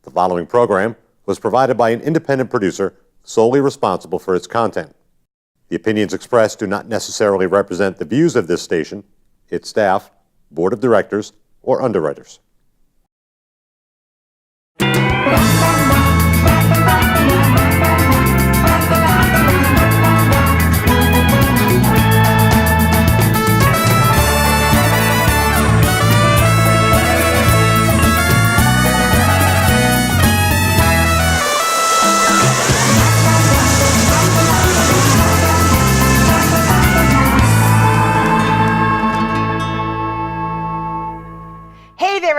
The following program was provided by an independent producer solely responsible for its content. The opinions expressed do not necessarily represent the views of this station, its staff, board of directors, or underwriters.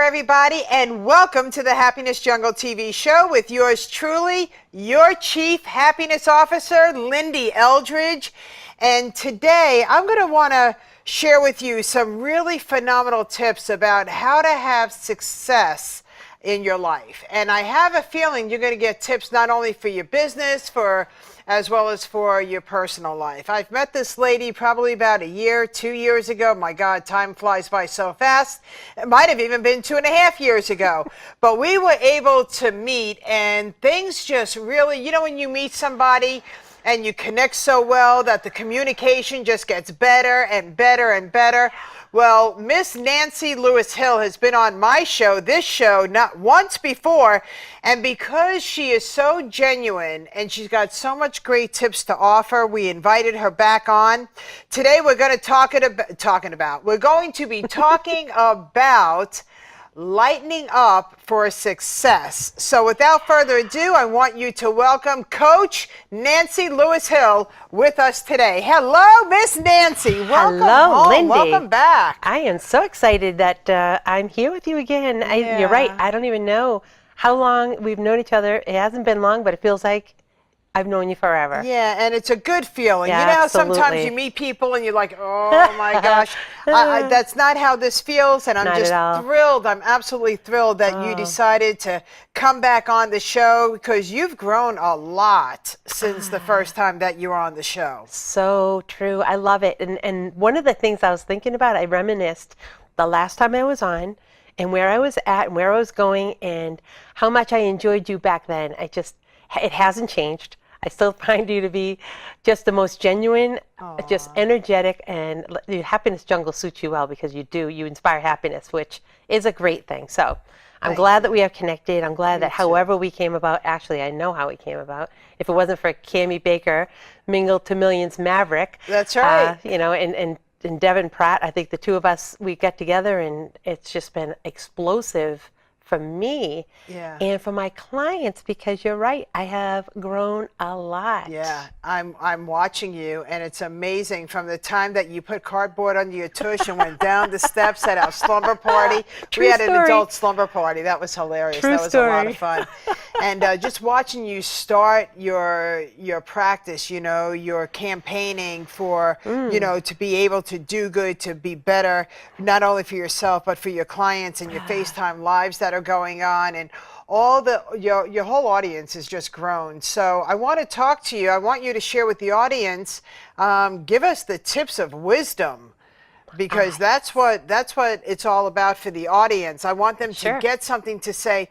Everybody, and welcome to the Happiness Jungle TV show with yours truly, your Chief Happiness Officer, Lyn-Dee Eldridge. And today I'm going to want to share with you some really phenomenal tips about how to have success in your life. And I have a feeling you're going to get tips not only for your business, as well as for your personal life. I've met this lady probably about a year, 2 years ago. My God, time flies by so fast. It might have even been 2.5 years ago. But we were able to meet, and things just really, you know, when you meet somebody and you connect so well that the communication just gets better and better and better. Well, Miss Nancy Lewis-Hill has been on my show, this show, not once before, and because she is so genuine and she's got so much great tips to offer, we invited her back on. Today we're going to we're going to be talking about lightening up for success. So without further ado, I want you to welcome Coach Nancy Lewis-Hill with us today. Hello, Miss Nancy. Welcome home. Lyn-Dee. Welcome back. I am so excited that I'm here with you again. Yeah. You're right. I don't even know how long we've known each other. It hasn't been long, but it feels like I've known you forever. Yeah, and it's a good feeling. Yeah, you know how absolutely. Sometimes you meet people and you're like, oh my gosh, that's not how this feels, and I'm Not just at all. thrilled. I'm absolutely thrilled that you decided to come back on the show because you've grown a lot since the first time that you were on the show. So true. I love it. And one of the things I was thinking about, I reminisced the last time I was on and where I was at and where I was going and how much I enjoyed you back then. It hasn't changed. I still find you to be just the most genuine, just energetic, and the Happiness Jungle suits you well because you inspire happiness, which is a great thing. So I'm glad that we have connected. I'm glad that however we came about, actually I know how we came about. If it wasn't for Cammie Baker, Mingle to Millions Maverick. That's right. And Devin Pratt, I think the two of us, we got together and it's just been explosive for me and for my clients because you're right, I have grown a lot. Yeah, I'm watching you, and it's amazing from the time that you put cardboard under your tush and went down the steps at our slumber party. We had an adult slumber party. That was hilarious. That was a lot of fun. And just watching you start your practice, you know, your campaigning for, you know, to be able to do good, to be better, not only for yourself, but for your clients and your FaceTime lives that are going on, and all your whole audience has just grown. So I want to talk to you. I want you to share with the audience, give us the tips of wisdom, because that's what it's all about for the audience. I want them to get something to say,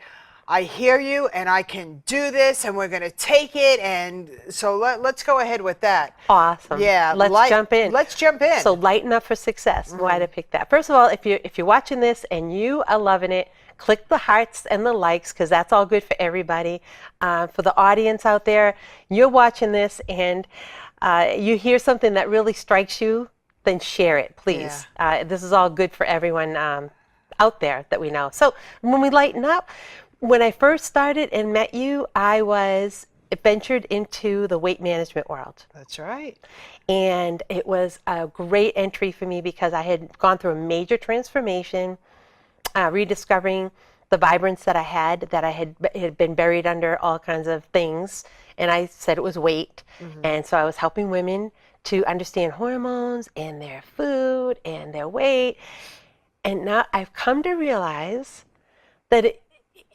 I hear you and I can do this and we're going to take it. And so let's go ahead with that. Awesome. Yeah. Let's jump in. Let's jump in. So lighten up for success. Why did I pick that? First of all, if you're watching this and you are loving it, click the hearts and the likes because that's all good for everybody. For the audience out there, you're watching this and you hear something that really strikes you, then share it, please. Yeah. This is all good for everyone out there that we know. So when we lighten up, when I first started and met you, I was ventured into the weight management world. That's right. And it was a great entry for me because I had gone through a major transformation, rediscovering the vibrance that I had had been buried under all kinds of things. And I said it was weight. And so I was helping women to understand hormones and their food and their weight. And now I've come to realize that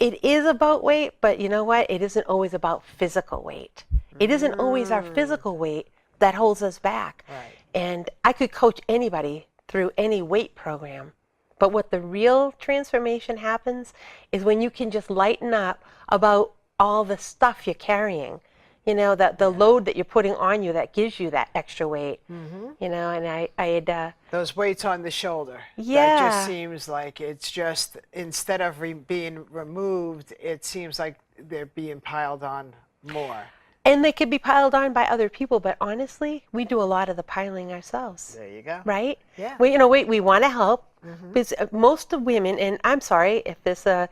it is about weight, but you know what? It isn't always about physical weight. It isn't always our physical weight that holds us back. Right. And I could coach anybody through any weight program. But what the real transformation happens is when you can just lighten up about all the stuff you're carrying. You know, that the load that you're putting on you that gives you that extra weight. You know, and I had those weights on the shoulder. Yeah. That just seems like it's just, instead of being removed, it seems like they're being piled on more. And they could be piled on by other people, but honestly, we do a lot of the piling ourselves. There you go. Right? Yeah. We want to help. Because most of women, and I'm sorry if this, I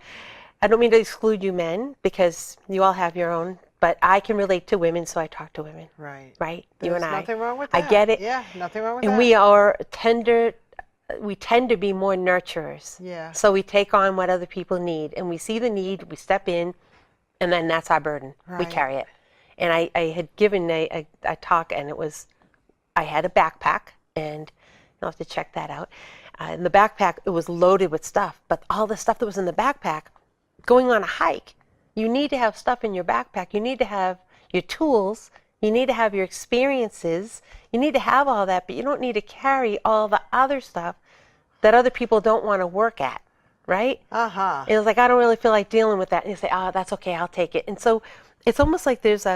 don't mean to exclude you men, because you all have your own, but I can relate to women, so I talk to women. Right. Right? There's You and I. nothing wrong with that. I get it. Yeah, nothing wrong with And that. we tend to be more nurturers. Yeah. So we take on what other people need, and we see the need, we step in, and then that's our burden. We Right. carry it. And I had given a talk, and it was, I had a backpack, and I'll have to check that out. In the backpack, it was loaded with stuff, but all the stuff that was in the backpack, going on a hike, you need to have stuff in your backpack. You need to have your tools. You need to have your experiences. You need to have all that, but you don't need to carry all the other stuff that other people don't want to work at, right? Uh-huh. It was like, I don't really feel like dealing with that. And you say, oh, that's okay, I'll take it. And so it's almost like there's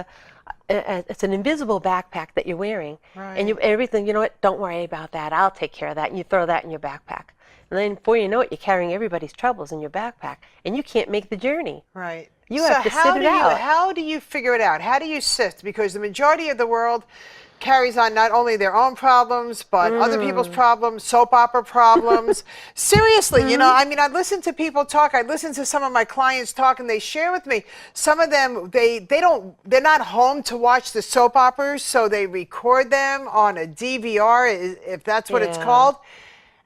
it's an invisible backpack that you're wearing. Right. And everything, you know what, don't worry about that. I'll take care of that. And you throw that in your backpack. And then before you know it, you're carrying everybody's troubles in your backpack. And you can't make the journey. Right. You have to sit it out. How do you figure it out? How do you sift? Because the majority of the world carries on not only their own problems, but other people's problems, soap opera problems. Seriously, you know, I mean, I listen to people talk. I listen to some of my clients talk, and they share with me. Some of them, they're not home to watch the soap operas, so they record them on a DVR, if that's what it's Yeah. called.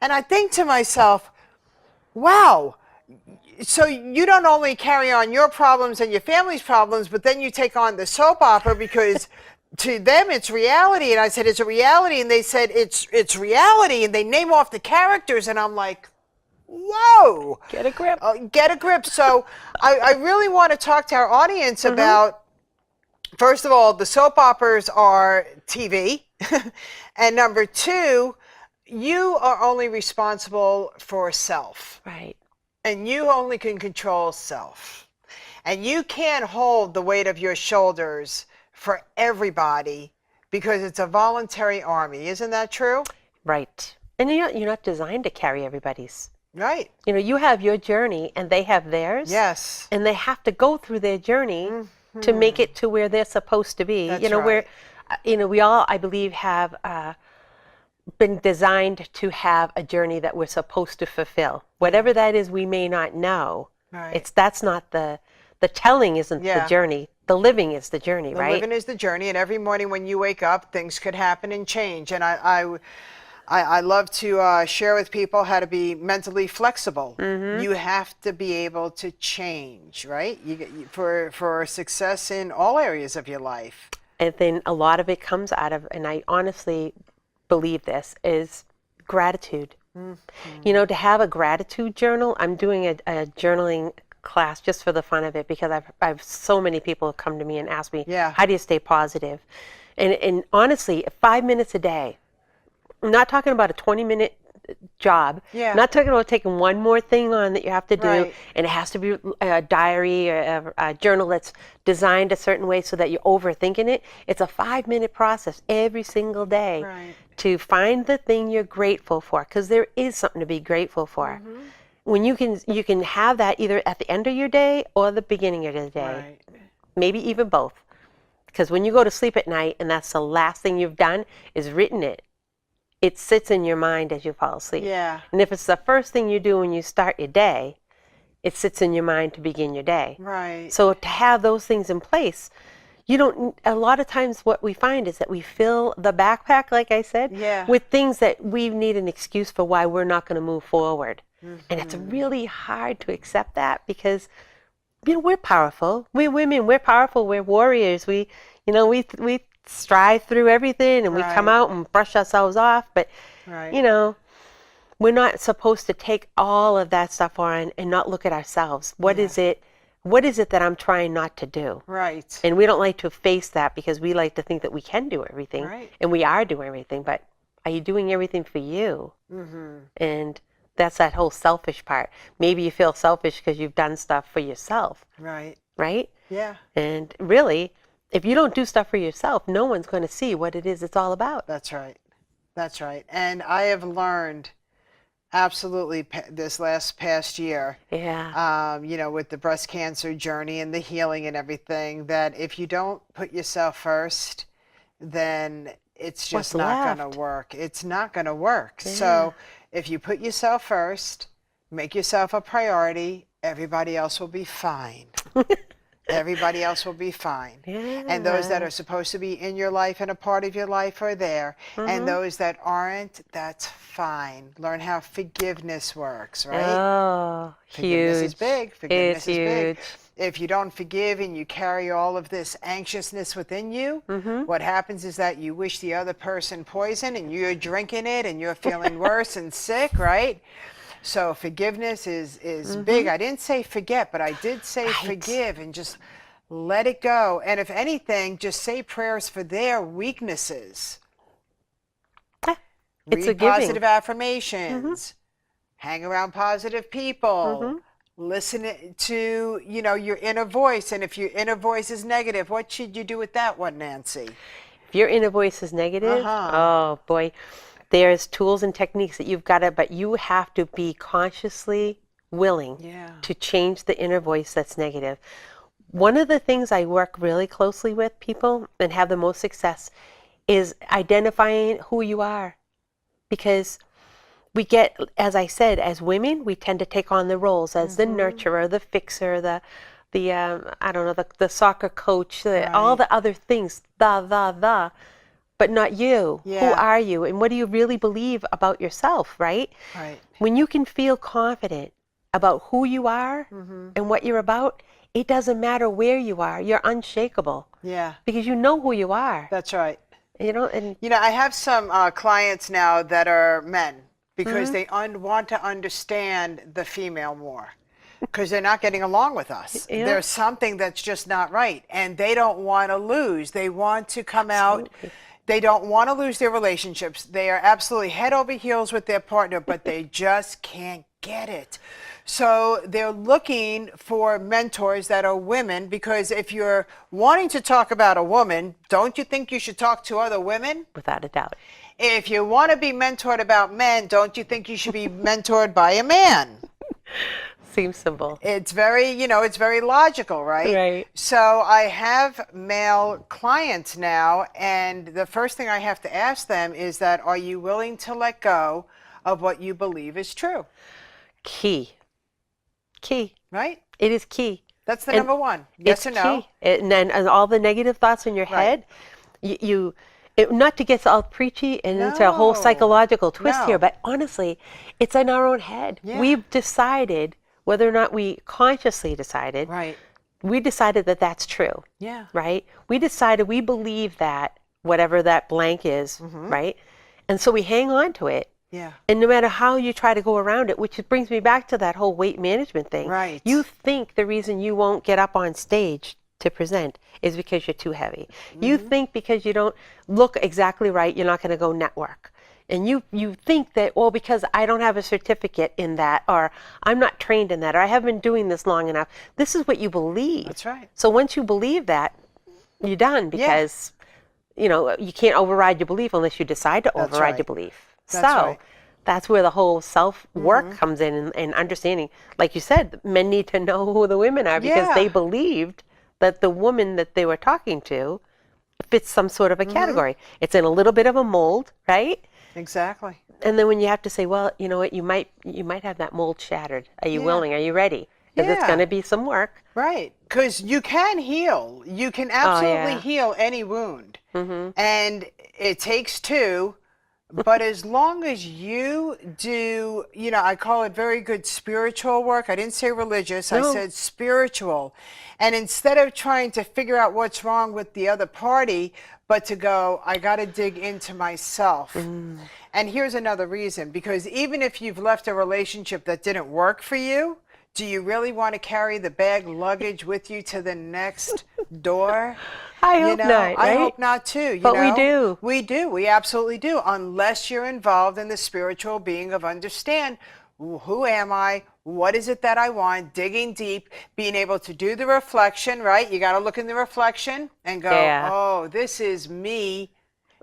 And I think to myself, wow. So you don't only carry on your problems and your family's problems, but then you take on the soap opera, because to them it's reality. And I said, it's a reality. And they said, it's reality. And they name off the characters. And I'm like, whoa. Get a grip. Get a grip. So I really want to talk to our audience about, first of all, the soap operas are TV. And number two, you are only responsible for self. Right. And you only can control self. And you can't hold the weight of your shoulders for everybody, because it's a voluntary army. Isn't that true? Right. And you're not designed to carry everybody's. Right. You know, you have your journey and they have theirs. Yes. And they have to go through their journey to make it to where they're supposed to be. That's you know, right. where, we all, I believe, have been designed to have a journey that we're supposed to fulfill. Whatever that is, we may not know. Right. That's not the telling isn't the Yeah. journey. The living is the journey, The right? living is the journey, and every morning when you wake up, things could happen and change. And I love to share with people how to be mentally flexible. You have to be able to change, right? For success in all areas of your life. And then a lot of it comes out of, and I honestly believe this, is gratitude. You know, to have a gratitude journal. I'm doing a journaling class just for the fun of it, because I've so many people have come to me and asked me, Yeah. how do you stay positive? And honestly, 5 minutes a day. I'm not talking about a 20-minute job. Yeah. Not talking about taking one more thing on that you have to do, Right. and it has to be a diary or a journal that's designed a certain way so that you're overthinking it. It's a 5-minute process every single day Right. to find the thing you're grateful for, because there is something to be grateful for. When you can have that either at the end of your day or the beginning of the day, Right. maybe even both. Because when you go to sleep at night and that's the last thing you've done is written it sits in your mind as you fall asleep. Yeah. And if it's the first thing you do when you start your day, it sits in your mind to begin your day. Right. So to have those things in place, a lot of times what we find is that we fill the backpack, like I said, Yeah. with things that we need an excuse for why we're not going to move forward. And it's really hard to accept that, because, we're powerful. We're women, we're powerful, we're warriors. We strive through everything, and we come Right. out and brush ourselves off. But, Right. we're not supposed to take all of that stuff on and not look at ourselves. What is it that I'm trying not to do? Right. And we don't like to face that, because we like to think that we can do everything. Right. And we are doing everything, but are you doing everything for you? And That's that whole selfish part. Maybe you feel selfish because you've done stuff for yourself, Right. right? Yeah. And really, if you don't do stuff for yourself, no one's going to see what it is it's all about. That's right. That's right. And I have learned absolutely this past year, Yeah. with the breast cancer journey and the healing and everything, that if you don't put yourself first, then it's just What's not left? going to work. It's not going to work. Yeah. So if you put yourself first, make yourself a priority, everybody else will be fine. Everybody else will be fine. Yeah. And those that are supposed to be in your life and a part of your life are there. And those that aren't, that's fine. Learn how forgiveness works, right? Oh, Forgiveness huge. is big. Forgiveness It's is big. huge. If you don't forgive and you carry all of this anxiousness within you, what happens is that you wish the other person poison and you're drinking it and you're feeling worse and sick, right? So forgiveness is big. I didn't say forget, but I did say forgive and just let it go. And if anything, just say prayers for their weaknesses. It's a Read giving. positive affirmations. Hang around positive people. Listen to, your inner voice. And if your inner voice is negative, what should you do with that one, Nancy? If your inner voice is negative, oh boy, there's tools and techniques that you've got to, but you have to be consciously willing to change the inner voice that's negative. One of the things I work really closely with people and have the most success is identifying who you are. Because we get, as I said, as women, we tend to take on the roles as the nurturer, the fixer, the soccer coach, all the other things, but not you. Yeah. Who are you? And what do you really believe about yourself, right? Right. When you can feel confident about who you are and what you're about, it doesn't matter where you are. You're unshakable. Yeah. Because you know who you are. That's right. And I have some clients now that are men because they want to understand the female more because they're not getting along with us. Yeah. There's something that's just not right, and they don't want to lose. They want to come out. They don't want to lose their relationships. They are absolutely head over heels with their partner, but they just can't get it. So they're looking for mentors that are women, because if you're wanting to talk about a woman, don't you think you should talk to other women? without a doubt. If you want to be mentored about men, don't you think you should be mentored by a man? Seems simple. It's very, it's very logical, right? Right. So I have male clients now, and the first thing I have to ask them is that, are you willing to let go of what you believe is true? Key. Right? It is key. That's the And number one. Yes it's or no? key. And then all the negative thoughts in your head, not to get all preachy and into a whole No. psychological twist No. here, but honestly, it's in our own head. Yeah. We've decided, whether or not we consciously decided, Right. we decided that that's true, Yeah. right? We decided we believe that, whatever that blank is, right? And so we hang on to it. Yeah. And no matter how you try to go around it, which brings me back to that whole weight management thing. Right. You think the reason you won't get up on stage to present is because you're too heavy. You think because you don't look exactly right, you're not going to go network. And you think that, well, because I don't have a certificate in that, or I'm not trained in that, or I haven't been doing this long enough. This is what you believe. That's right. So once you believe that, you're done, because you can't override your belief unless you decide to That's override right. your belief. That's So right. that's where the whole self-work comes in, and understanding. Like you said, men need to know who the women are, because Yeah. they believed that the woman that they were talking to fits some sort of a category. It's in a little bit of a mold, right? Exactly. And then when you have to say, well, you know what, you might have that mold shattered. Are you willing? Are you ready? Because it's Yeah. going to be some work. Right. Because you can heal. You can absolutely heal any wound. And it takes two. But as long as you do, I call it very good spiritual work. I didn't say religious. I said spiritual. And instead of trying to figure out what's wrong with the other party, but to go, I got to dig into myself. And here's another reason, because even if you've left a relationship that didn't work for you, do you really want to carry the bag luggage with you to the next door? I hope not, I right? hope not too. But we do. We do. We absolutely do. Unless you're involved in the spiritual being of understand who am I? What is it that I want? Digging deep, being able to do the reflection, right? You got to look in the reflection and go, Yeah. oh, this is me.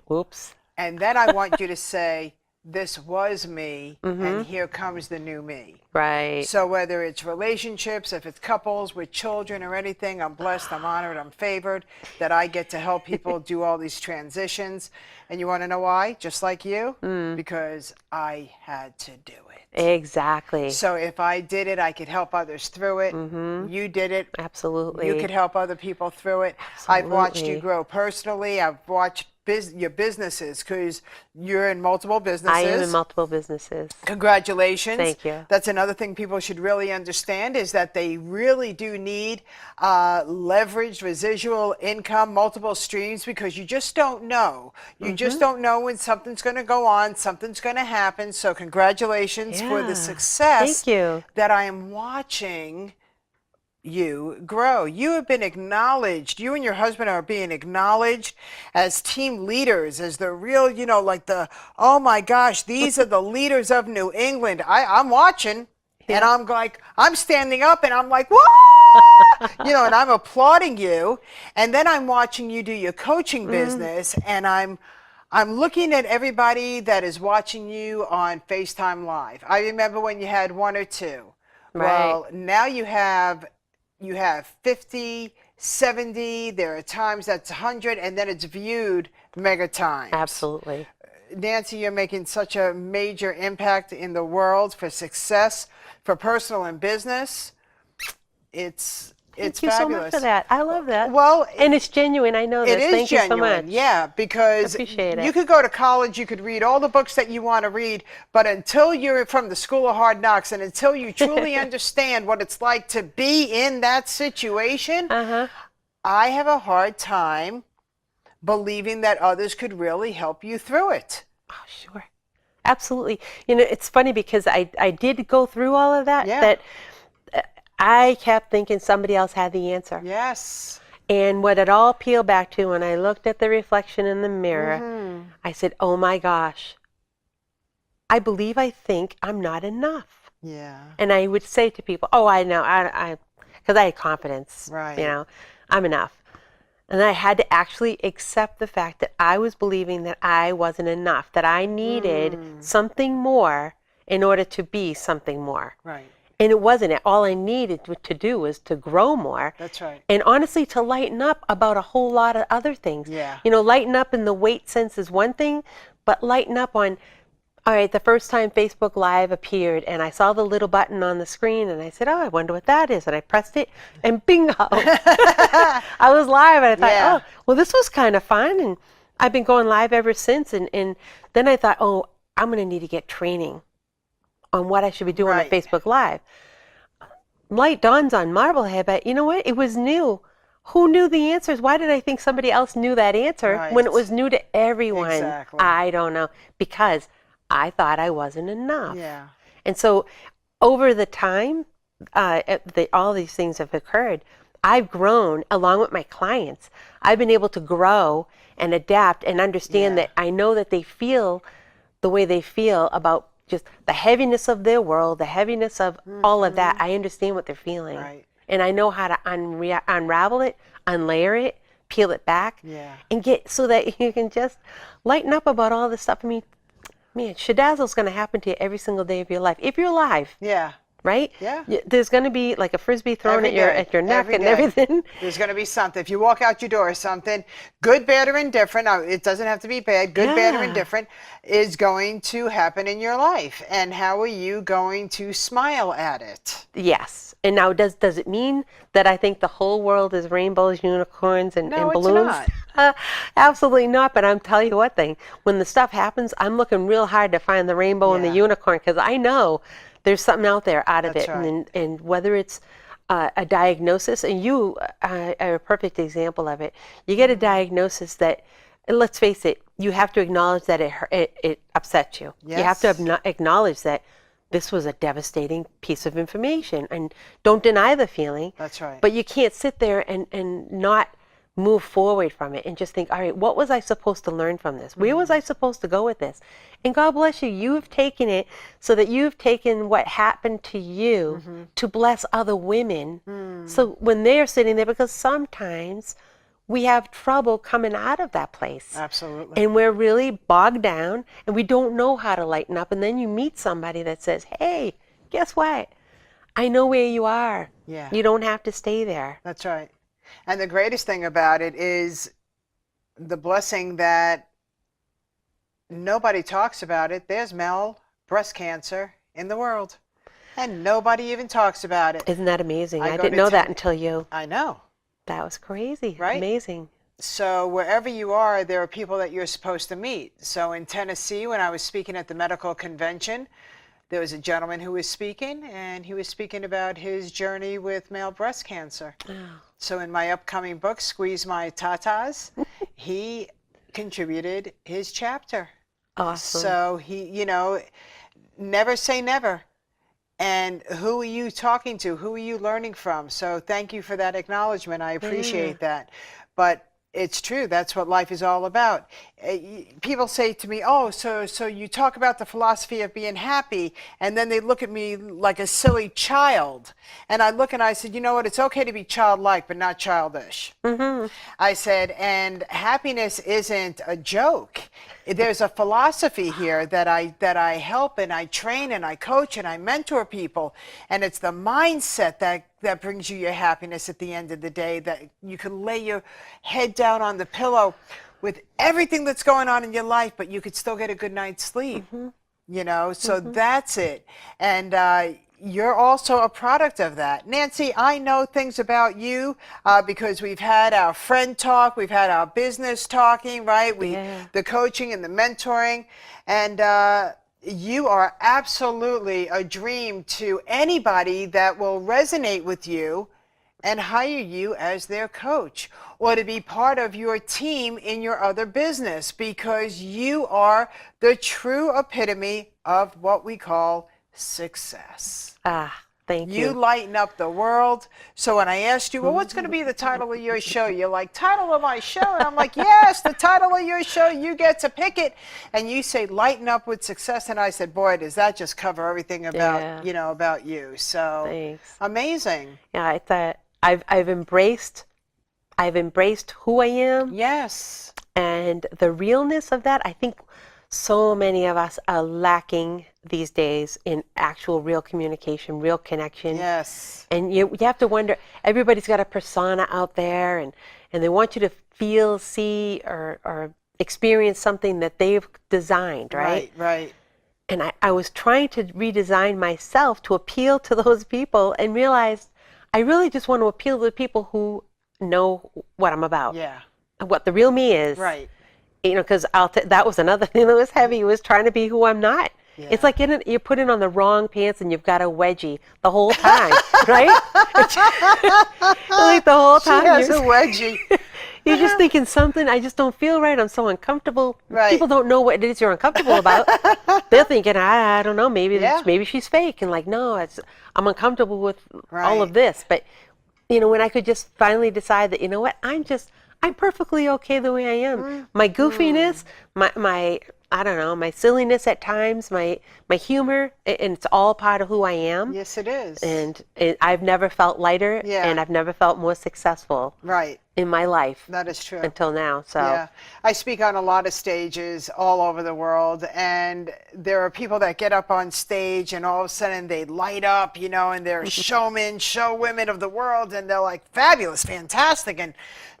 Whoops. And then I want you to say, this was me, and here comes the new me. Right. So whether it's relationships, if it's couples with children or anything, I'm blessed, I'm honored, I'm favored that I get to help people do all these transitions. And you want to know why? Just like you? Because I had to do it. Exactly. So if I did it, I could help others through it. You did it. Absolutely. You could help other people through it. I've watched you grow personally. I've watched your businesses, because you're in multiple businesses. I am in multiple businesses. Congratulations. Thank you. That's another thing people should really understand, is that they really do need leveraged residual income, multiple streams, because you just don't know. You just don't know when something's going to go on, something's going to happen. So congratulations for the Yeah. success Thank you. that I am watching you grow. You have been acknowledged. You and your husband are being acknowledged as team leaders, as the real, like oh my gosh, these are the leaders of New England. I'm watching, and I'm like, I'm standing up and I'm like, whoa, and I'm applauding you. And then I'm watching you do your coaching business, and I'm looking at everybody that is watching you on FaceTime Live. I remember when you had one or two. Right. Well, now you have 50, 70, there are times that's 100, and then it's viewed mega times. Absolutely. Nancy, you're making such a major impact in the world for success, for personal and business. It's Thank you fabulous. so much for that. I love that. Well, and it's genuine. I know this. it is Thank genuine, you so much. yeah, because Appreciate it. you could go to college, you could read all the books that you want to read, but until you're from the School of Hard Knocks, and until you truly understand what it's like to be in that situation, I have a hard time believing that others could really help you through it. Oh, sure. Absolutely. It's funny because I did go through all of that. Yeah. That I kept thinking somebody else had the answer. Yes. And what it all peeled back to, when I looked at the reflection in the mirror, I said, oh my gosh, I think I'm not enough. Yeah. And I would say to people, oh, I know, because I had confidence, Right. I'm enough. And I had to actually accept the fact that I was believing that I wasn't enough, that I needed something more in order to be something more. Right. And it wasn't. All I needed to do was to grow more. That's right. And honestly, to lighten up about a whole lot of other things. Yeah. Lighten up in the weight sense is one thing, but lighten up on, all right, the first time Facebook Live appeared and I saw the little button on the screen and I said, oh, I wonder what that is. And I pressed it and bingo. I was live, and I thought, oh, well, this was kind of fun. And I've been going live ever since. And then I thought, oh, I'm going to need to get training on what I should be doing on Facebook Live. Light dawns on Marblehead, but you know what? It was new. Who knew the answers? Why did I think somebody else knew that answer when it was new to everyone? Exactly. I don't know. Because I thought I wasn't enough. Yeah. And so over the time, all these things have occurred. I've grown along with my clients. I've been able to grow and adapt and understand that I know that they feel the way they feel about just the heaviness of their world, the heaviness of all of that. I understand what they're feeling. Right. And I know how to unravel it, unlayer it, peel it back, and get so that you can just lighten up about all this stuff. I mean, man, Shadazzle's going to happen to you every single day of your life. If you're alive. Yeah. Right? Yeah. There's going to be like a frisbee thrown Every at your neck every and day. everything. There's going to be something. If you walk out your door, something good, bad, or indifferent, now, it doesn't have to be bad, good, bad, or indifferent, is going to happen in your life. And how are you going to smile at it? Yes. And now does it mean that I think the whole world is rainbows, unicorns, and balloons? No, it's not. Absolutely not. But I'm telling you what thing, when the stuff happens, I'm looking real hard to find the rainbow and the unicorn, because I know there's something out there out of That's it. right. And whether it's a diagnosis, and you are a perfect example of it. You get a diagnosis that, and let's face it, you have to acknowledge that it upsets you. Yes. You have to acknowledge that this was a devastating piece of information, and don't deny the feeling. That's right. But you can't sit there and not move forward from it and just think, all right, what was I supposed to learn from this? Where was I supposed to go with this? And God bless you, you've taken it so that you've taken what happened to you to bless other women. So when they're sitting there, because sometimes we have trouble coming out of that place. Absolutely. And we're really bogged down and we don't know how to lighten up. And then you meet somebody that says, hey, guess what? I know where you are. Yeah. You don't have to stay there. That's right. And the greatest thing about it is the blessing that nobody talks about it. There's male breast cancer in the world, and nobody even talks about it. Isn't that amazing? I go didn't to know that ten- until you. I know. That was crazy. Right? Amazing. So wherever you are, there are people that you're supposed to meet. So in Tennessee, when I was speaking at the medical convention, there was a gentleman who was speaking, and he was speaking about his journey with male breast cancer. Oh. So in my upcoming book, Squeeze My Tatas, he contributed his chapter. Awesome. So he, never say never. And who are you talking to? Who are you learning from? So thank you for that acknowledgement. I appreciate that. But it's true. That's what life is all about. People say to me, oh, so you talk about the philosophy of being happy, and then they look at me like a silly child. And I look and I said, you know what? It's okay to be childlike, but not childish. I said, and happiness isn't a joke. There's a philosophy here that I help and I train and I coach and I mentor people. And it's the mindset that brings you your happiness at the end of the day, that you can lay your head down on the pillow with everything that's going on in your life, but you could still get a good night's sleep, so that's it. And you're also a product of that. Nancy, I know things about you because we've had our friend talk, we've had our business talking, right? The coaching and the mentoring, and you are absolutely a dream to anybody that will resonate with you and hire you as their coach or to be part of your team in your other business, because you are the true epitome of what we call success. Thank you. You lighten up the world. So when I asked you, well, what's going to be the title of your show? You're like, title of my show? And I'm like, yes, the title of your show, you get to pick it. And you say, Lighten Up with Success. And I said, boy, does that just cover everything about, about you. So Thanks. Amazing. Yeah, it's I've embraced who I am. Yes. And the realness of that, I think so many of us are lacking these days in actual real communication, real connection. Yes. And you have to wonder, everybody's got a persona out there and they want you to feel, see, or experience something that they've designed, right? Right. And I was trying to redesign myself to appeal to those people and realized I really just want to appeal to the people who know what I'm about. Yeah. What the real me is. Right. Because that was another thing that was heavy, was trying to be who I'm not. Yeah. It's like you're putting on the wrong pants and you've got a wedgie the whole time, right? Like the whole time. She has a wedgie. You're just thinking something, I just don't feel right. I'm so uncomfortable. Right. People don't know what it is you're uncomfortable about. They're thinking, I don't know, maybe she's fake. And like, no, I'm uncomfortable with all of this. But, when I could just finally decide that, you know what, I'm perfectly okay the way I am. My goofiness, my I don't know, my silliness at times, my humor, and it's all part of who I am. Yes, it is. And I've never felt lighter, and I've never felt more successful. Right. In my life. That is true. Until now. So yeah, I speak on a lot of stages all over the world, and there are people that get up on stage and all of a sudden they light up, and they're showmen, showwomen of the world, and they're like fabulous, fantastic, and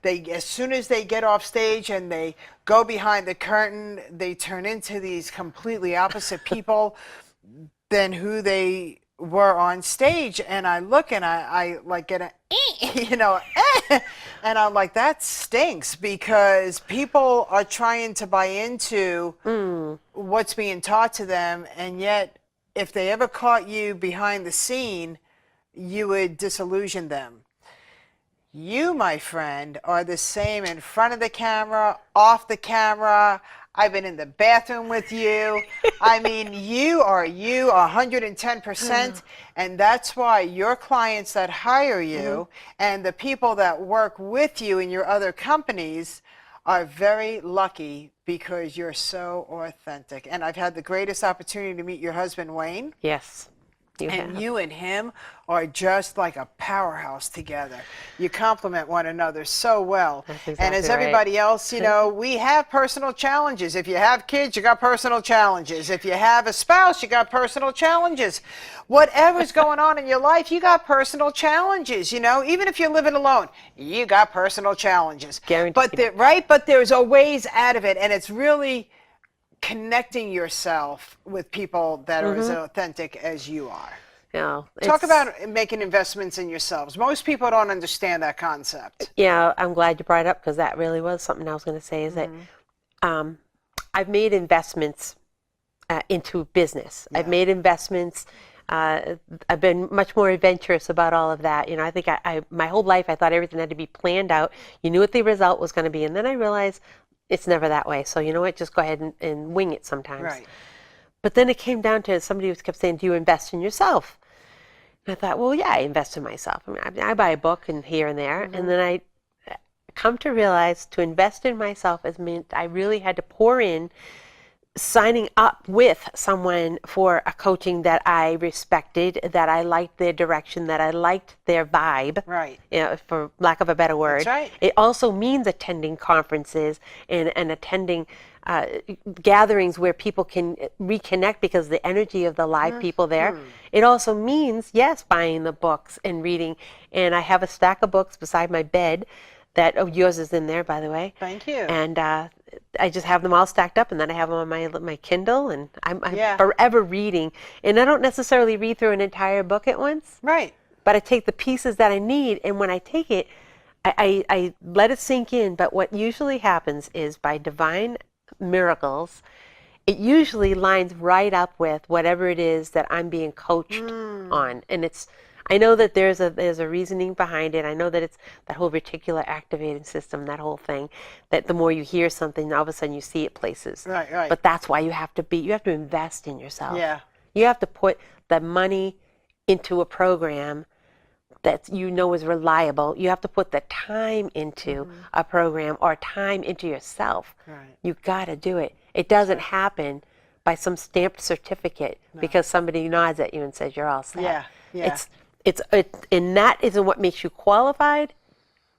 as soon as they get off stage and they go behind the curtain, they turn into these completely opposite people than who they were on stage. And I look and I like get and I'm like, that stinks, because people are trying to buy into what's being taught to them, and yet if they ever caught you behind the scene, you would disillusion them. You, my friend, are the same in front of the camera, off the camera. I've been in the bathroom with you. I mean, you are you 110%. And that's why your clients that hire you and the people that work with you in your other companies are very lucky because you're so authentic. And I've had the greatest opportunity to meet your husband, Wayne. Yes. And you and him are just like a powerhouse together. You complement one another so well. That's exactly and as right. everybody else, you know, we have personal challenges. If you have kids, you got personal challenges. If you have a spouse, you got personal challenges. Whatever's going on in your life, you got personal challenges. You know, even if you're living alone, you got personal challenges. Guaranteed. But there's a ways out of it, and it's really connecting yourself with people that are as authentic as you are. Yeah, Talk about making investments in yourselves. Most people don't understand that concept. Yeah, I'm glad you brought it up because that really was something I was going to say is that I've made investments into business. I've made investments. I've been much more adventurous about all of that. You know, I think my whole life I thought everything had to be planned out. You knew what the result was going to be. And then I realized it's never that way. So you know what? Just go ahead and wing it sometimes. Right. But then it came down to somebody who kept saying, do you invest in yourself? And I thought, well, yeah, I invest in myself. I mean, I buy a book and here and there. And then I come to realize to invest in myself has meant I really had to pour in signing up with someone for a coaching that I respected, that I liked their direction, that I liked their vibe, Right. You know, for lack of a better word. That's right. It also means attending conferences and attending gatherings where people can reconnect because of the energy of the live people there. It also means, yes, buying the books and reading. And I have a stack of books beside my bed that, yours is in there, by the way. Thank you. And I just have them all stacked up, and then I have them on my Kindle, and I'm Yeah. forever reading. And I don't necessarily read through an entire book at once, Right. but I take the pieces that I need, and when I take it, I let it sink in. But what usually happens is by divine miracles, it usually lines right up with whatever it is that I'm being coached on. And I know that there's a reasoning behind it. I know that it's that whole reticular activating system, that whole thing, that the more you hear something, all of a sudden you see it places. Right, right. But that's why you have to invest in yourself. Yeah. You have to put the money into a program that you know is reliable. You have to put the time into a program or time into yourself. Right. You got to do it. It doesn't happen by some stamped certificate because somebody nods at you and says you're all set. Yeah, yeah. And that isn't what makes you qualified,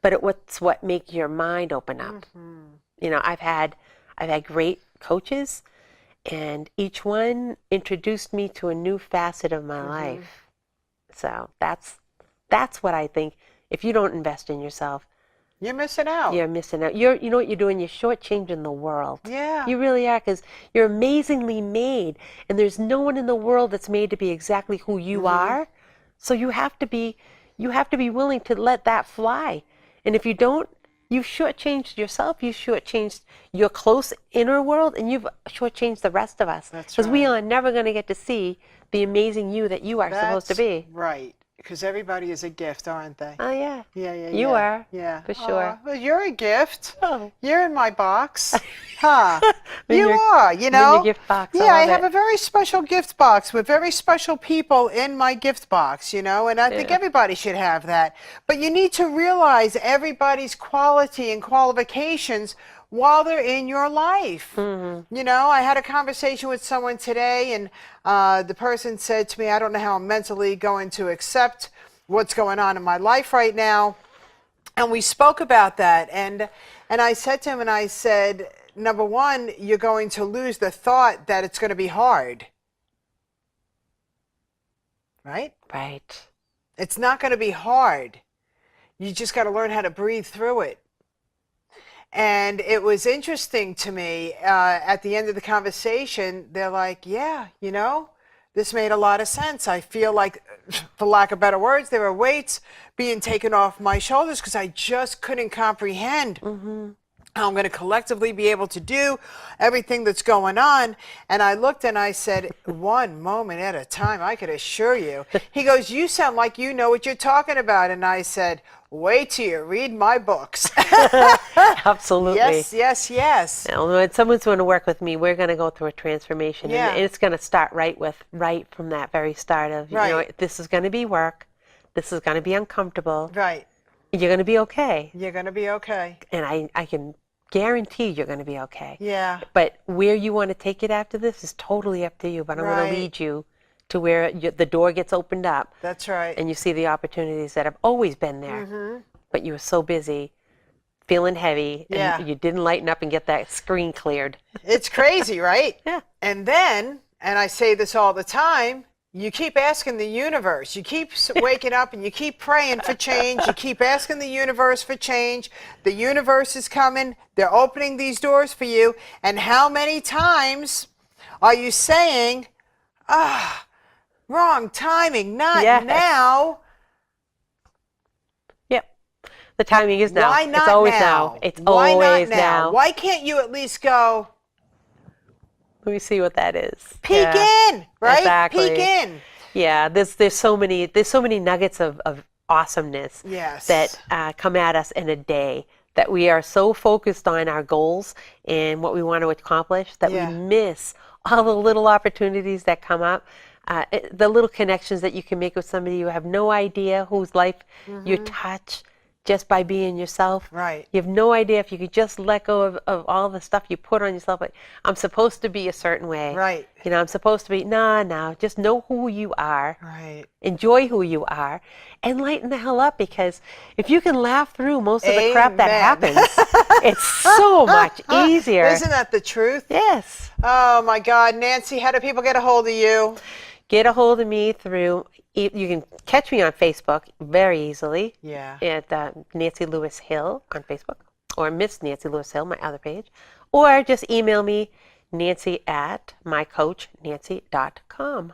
but it's what makes your mind open up. You know, I've had great coaches, and each one introduced me to a new facet of my life. So that's what I think. If you don't invest in yourself, You're missing out. you're missing out. You know what you're doing? You're shortchanging the world. Yeah. You really are, because you're amazingly made, and there's no one in the world that's made to be exactly who you are. So you have to be willing to let that fly. And if you don't, you've shortchanged yourself. You've shortchanged your close inner world, and you've shortchanged the rest of us. That's Because we right. are never going to get to see the amazing you that you are supposed to be. Right. Because everybody is a gift, aren't they? Oh yeah. Yeah. You are. Yeah. For sure. Aw, well, you're a gift. Oh. You're in my box. Huh. In You your- are, you in know. your gift box. Yeah, I love have it. a very special gift box with very special people in my gift box, you know, and I think everybody should have that. But you need to realize everybody's quality and qualifications while they're in your life. You know, I had a conversation with someone today, and the person said to me, I don't know how I'm mentally going to accept what's going on in my life right now. And we spoke about that, and I said to him, and I said, number one, you're going to lose the thought that it's going to be hard. Right? Right. It's not going to be hard. You just got to learn how to breathe through it. And it was interesting to me, at the end of the conversation, they're like, yeah, you know, this made a lot of sense. I feel like, for lack of better words, there were weights being taken off my shoulders because I just couldn't comprehend I'm going to collectively be able to do everything that's going on. And I looked and I said, one moment at a time, I could assure you. He goes, you sound like you know what you're talking about. And I said, wait till you read my books. Absolutely. Yes. Now, when someone's going to work with me, we're going to go through a transformation. Yeah. And it's going to start right from that very start of, you know, this is going to be work. This is going to be uncomfortable. Right. You're going to be okay. You're going to be okay. And I can guarantee you're going to be okay. Yeah. But where you want to take it after this is totally up to you. But I'm going to lead you to where the door gets opened up. That's right. And you see the opportunities that have always been there. But you were so busy, feeling heavy, and you didn't lighten up and get that screen cleared. It's crazy, right? Yeah. And then, and I say this all the time, you keep asking the universe. You keep waking up and you keep praying for change. You keep asking the universe for change. The universe is coming. They're opening these doors for you. And how many times are you saying, wrong timing, not now? Yep. The timing is now. Why not it's always now? It's Why always not now? Why can't you at least go, let me see what that is. peek in, right? Exactly. Peek in. Yeah, there's so many nuggets of awesomeness that come at us in a day, that we are so focused on our goals and what we want to accomplish that we miss all the little opportunities that come up, the little connections that you can make with somebody you have no idea whose life you touch just by being yourself. Right. You have no idea if you could just let go of all the stuff you put on yourself. Like, I'm supposed to be a certain way. Right. You know, I'm supposed to be, no, just know who you are. Right. Enjoy who you are and lighten the hell up, because if you can laugh through most of the crap that happens, it's so much easier. Isn't that the truth? Yes. Oh my God, Nancy, how do people get a hold of you? Get a hold of me through, you can catch me on Facebook very easily. Yeah. At Nancy Lewis Hill on Facebook, or Miss Nancy Lewis Hill, my other page. Or just email me, nancy@mycoachnancy.com.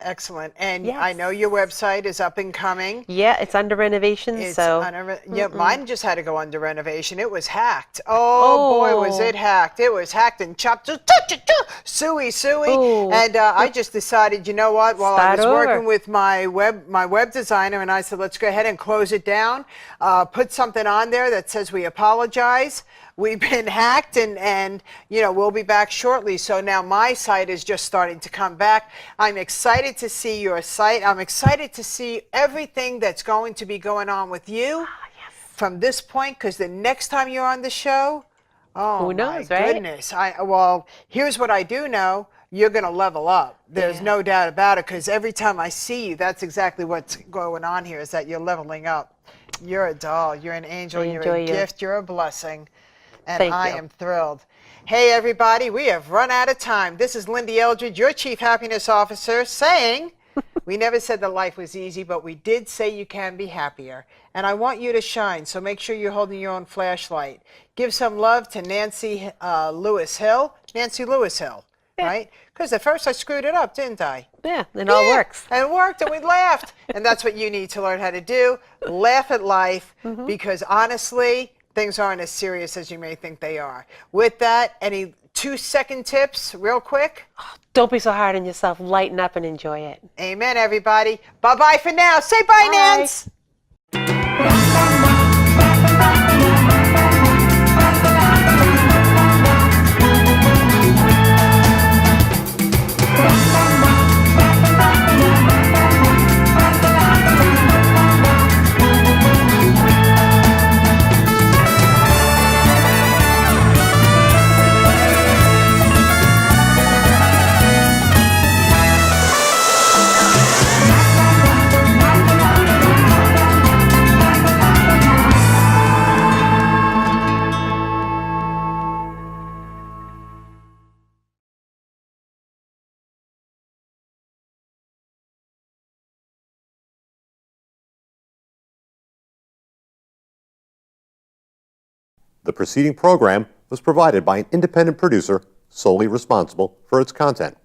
Excellent. And Yes. I know your website is up and coming. Yeah, it's under renovation, Mine just had to go under renovation. It was hacked. Oh, boy, was it hacked. It was hacked and chopped. Suey. Ooh. And I just decided, you know what, while I was Start over. working with my web designer, and I said, let's go ahead and close it down, put something on there that says we apologize. We've been hacked, and we'll be back shortly. So now my site is just starting to come back. I'm excited to see your site. I'm excited to see everything that's going to be going on with you from this point, because the next time you're on the show, who knows, my right? goodness. Well, here's what I do know. You're going to level up. There's no doubt about it, because every time I see you, that's exactly what's going on here, is that you're leveling up. You're a doll. You're an angel. You're a gift. You're a blessing. And I am thrilled. Hey, everybody, we have run out of time. This is Lyn-Dee Eldridge, your Chief Happiness Officer, saying, we never said that life was easy, but we did say you can be happier. And I want you to shine, so make sure you're holding your own flashlight. Give some love to Nancy Lewis Hill. Nancy Lewis Hill, right? Because at first I screwed it up, didn't I? Yeah, it all works. And it worked, and we laughed. And that's what you need to learn how to do. Laugh at life, because honestly, things aren't as serious as you may think they are. With that, any 2-second tips real quick? Don't be so hard on yourself. Lighten up and enjoy it. Amen, everybody. Bye-bye for now. Say bye, Nance. The preceding program was provided by an independent producer solely responsible for its content.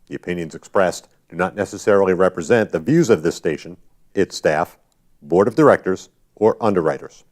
The opinions expressed do not necessarily represent the views of this station, its staff, board of directors, or underwriters.